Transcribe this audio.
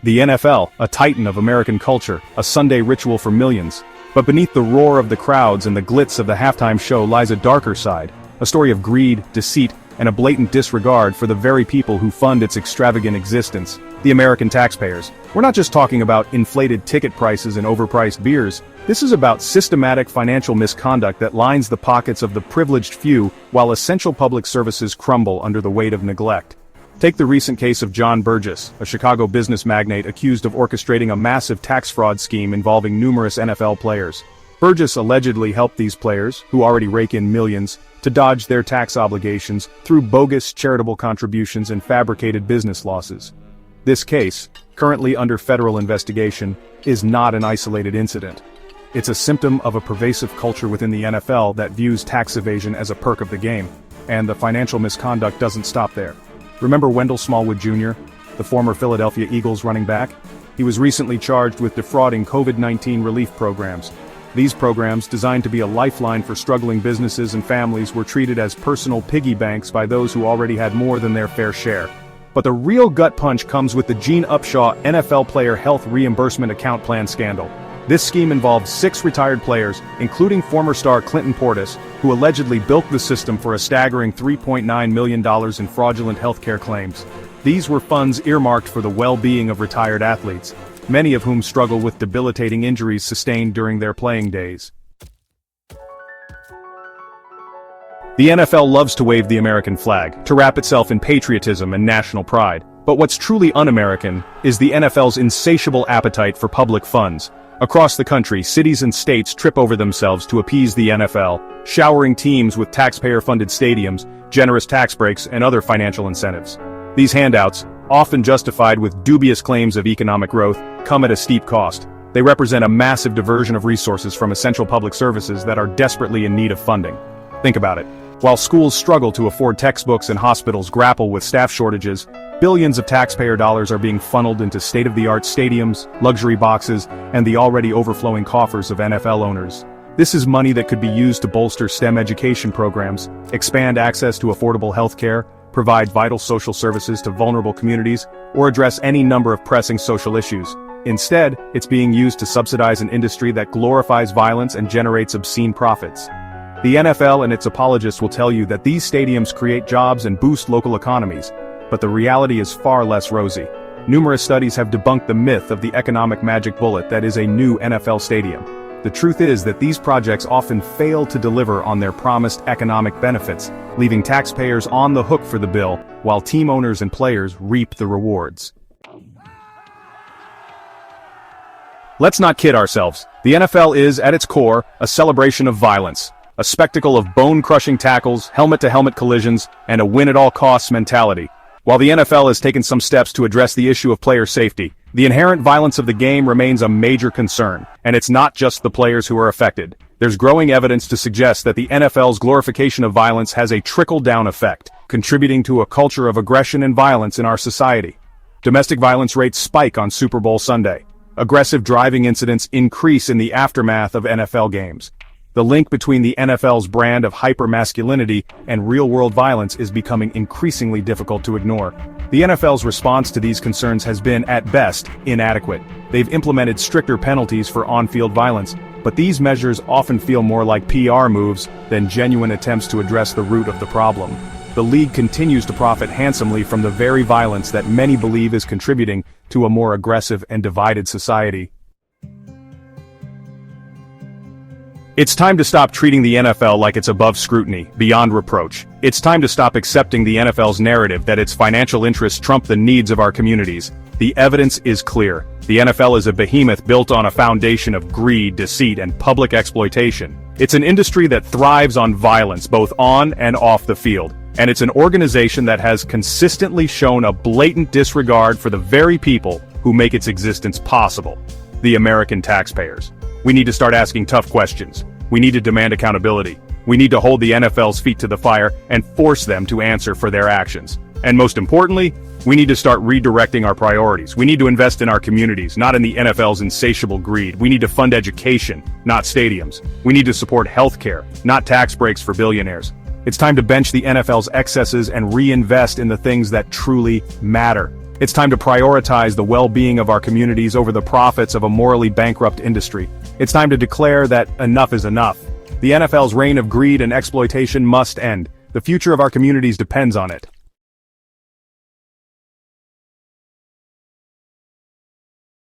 The NFL, a titan of American culture, a Sunday ritual for millions. But beneath the roar of the crowds and the glitz of the halftime show lies a darker side, a story of greed, deceit, and a blatant disregard for the very people who fund its extravagant existence, the American taxpayers. We're not just talking about inflated ticket prices and overpriced beers. This is about systematic financial misconduct that lines the pockets of the privileged few while essential public services crumble under the weight of neglect. Take the recent case of John Burgess, a Chicago business magnate accused of orchestrating a massive tax fraud scheme involving numerous NFL players. Burgess allegedly helped these players, who already rake in millions, to dodge their tax obligations through bogus charitable contributions and fabricated business losses. This case, currently under federal investigation, is not an isolated incident. It's a symptom of a pervasive culture within the NFL that views tax evasion as a perk of the game, and the financial misconduct doesn't stop there. Remember Wendell Smallwood Jr., the former Philadelphia Eagles running back? He was recently charged with defrauding COVID-19 relief programs. These programs, designed to be a lifeline for struggling businesses and families, were treated as personal piggy banks by those who already had more than their fair share. But the real gut punch comes with the Gene Upshaw NFL Player Health Reimbursement Account Plan scandal. This scheme involved 6 retired players, including former star Clinton Portis, who allegedly bilked the system for a staggering $3.9 million in fraudulent healthcare claims. These were funds earmarked for the well-being of retired athletes, many of whom struggle with debilitating injuries sustained during their playing days. The NFL loves to wave the American flag, to wrap itself in patriotism and national pride. But what's truly un-American is the NFL's insatiable appetite for public funds. Across the country, cities and states trip over themselves to appease the NFL, showering teams with taxpayer-funded stadiums, generous tax breaks, and other financial incentives. These handouts, often justified with dubious claims of economic growth, come at a steep cost. They represent a massive diversion of resources from essential public services that are desperately in need of funding. Think about it. While schools struggle to afford textbooks and hospitals grapple with staff shortages, billions of taxpayer dollars are being funneled into state-of-the-art stadiums, luxury boxes, and the already overflowing coffers of NFL owners. This is money that could be used to bolster STEM education programs, expand access to affordable health care, provide vital social services to vulnerable communities, or address any number of pressing social issues. Instead, it's being used to subsidize an industry that glorifies violence and generates obscene profits. The NFL and its apologists will tell you that these stadiums create jobs and boost local economies, but the reality is far less rosy. Numerous studies have debunked the myth of the economic magic bullet that is a new NFL stadium. The truth is that these projects often fail to deliver on their promised economic benefits, leaving taxpayers on the hook for the bill, while team owners and players reap the rewards. Let's not kid ourselves. The NFL is, at its core, a celebration of violence. A spectacle of bone-crushing tackles, helmet-to-helmet collisions, and a win-at-all-costs mentality. While the NFL has taken some steps to address the issue of player safety, the inherent violence of the game remains a major concern, and it's not just the players who are affected. There's growing evidence to suggest that the NFL's glorification of violence has a trickle-down effect, contributing to a culture of aggression and violence in our society. Domestic violence rates spike on Super Bowl Sunday. Aggressive driving incidents increase in the aftermath of NFL games. The link between the NFL's brand of hyper-masculinity and real-world violence is becoming increasingly difficult to ignore. The NFL's response to these concerns has been, at best, inadequate. They've implemented stricter penalties for on-field violence, but these measures often feel more like PR moves than genuine attempts to address the root of the problem. The league continues to profit handsomely from the very violence that many believe is contributing to a more aggressive and divided society. It's time to stop treating the NFL like it's above scrutiny, beyond reproach. It's time to stop accepting the NFL's narrative that its financial interests trump the needs of our communities. The evidence is clear. The NFL is a behemoth built on a foundation of greed, deceit, and public exploitation. It's an industry that thrives on violence both on and off the field. And it's an organization that has consistently shown a blatant disregard for the very people who make its existence possible. The American taxpayers. We need to start asking tough questions. We need to demand accountability. We need to hold the NFL's feet to the fire and force them to answer for their actions. And most importantly, we need to start redirecting our priorities. We need to invest in our communities, not in the NFL's insatiable greed. We need to fund education, not stadiums. We need to support healthcare, not tax breaks for billionaires. It's time to bench the NFL's excesses and reinvest in the things that truly matter. It's time to prioritize the well-being of our communities over the profits of a morally bankrupt industry. It's time to declare that enough is enough. The NFL's reign of greed and exploitation must end. The future of our communities depends on it.